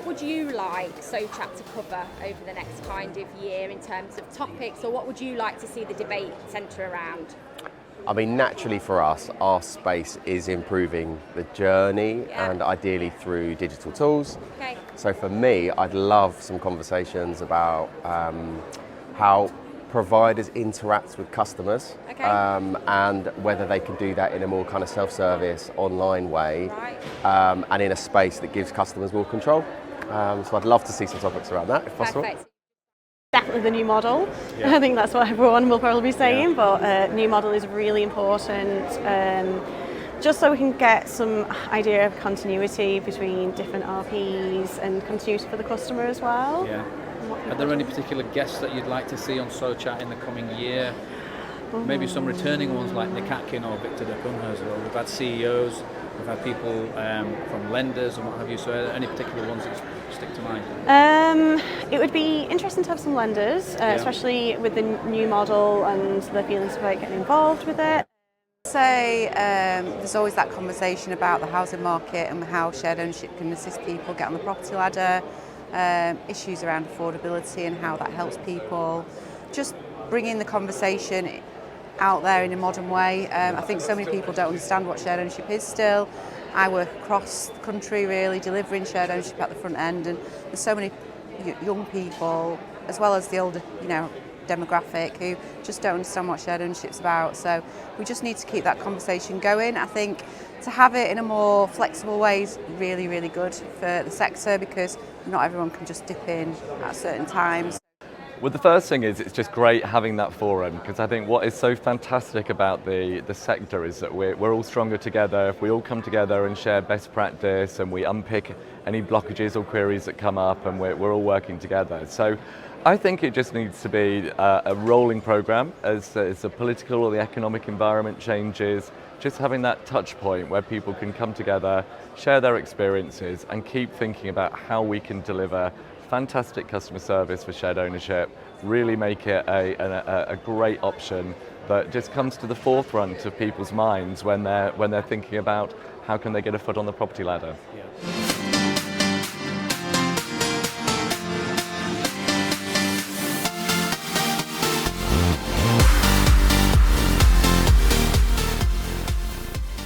what would you like SOchat to cover over the next kind of year in terms of topics, or what would you like to see the debate centre around? I mean, naturally for us, our space is improving the journey and ideally through digital tools. Okay. So for me, I'd love some conversations about how providers interact with customers, and whether they can do that in a more kind of self-service online way, and in a space that gives customers more control. So I'd love to see some topics around that if possible. Perfect. Definitely the new model. I think that's what everyone will probably be saying, but new model is really important, just so we can get some idea of continuity between different RPs and continuity for the customer as well. Yeah. Are there any particular guests that you'd like to see on SOchat in the coming year? Maybe some returning ones like Nick Atkin or Victor de Kunhauser. We've had CEOs, we've had people from lenders and what have you, so are there any particular ones that stick to mind? It would be interesting to have some lenders, especially with the new model and the feelings about getting involved with it. There's always that conversation about the housing market and how shared ownership can assist people get on the property ladder, issues around affordability and how that helps people. Just bringing the conversation out there in a modern way. I think so many people don't understand what shared ownership is still. I work across the country really delivering shared ownership at the front end, and there's so many young people as well as the older demographic who just don't understand what shared ownership's about. So we just need to keep that conversation going. I think to have it in a more flexible way is really, really good for the sector, because not everyone can just dip in at certain times. Well, the first thing is it's just great having that forum, because I think what is so fantastic about the sector is that we're all stronger together. If we all come together and share best practice and we unpick any blockages or queries that come up, and we're all working together. So I think it just needs to be a rolling program as the political or the economic environment changes, just having that touch point where people can come together, share their experiences and keep thinking about how we can deliver fantastic customer service for shared ownership, really make it a great option that just comes to the forefront of people's minds when they're thinking about how can they get a foot on the property ladder. Yeah.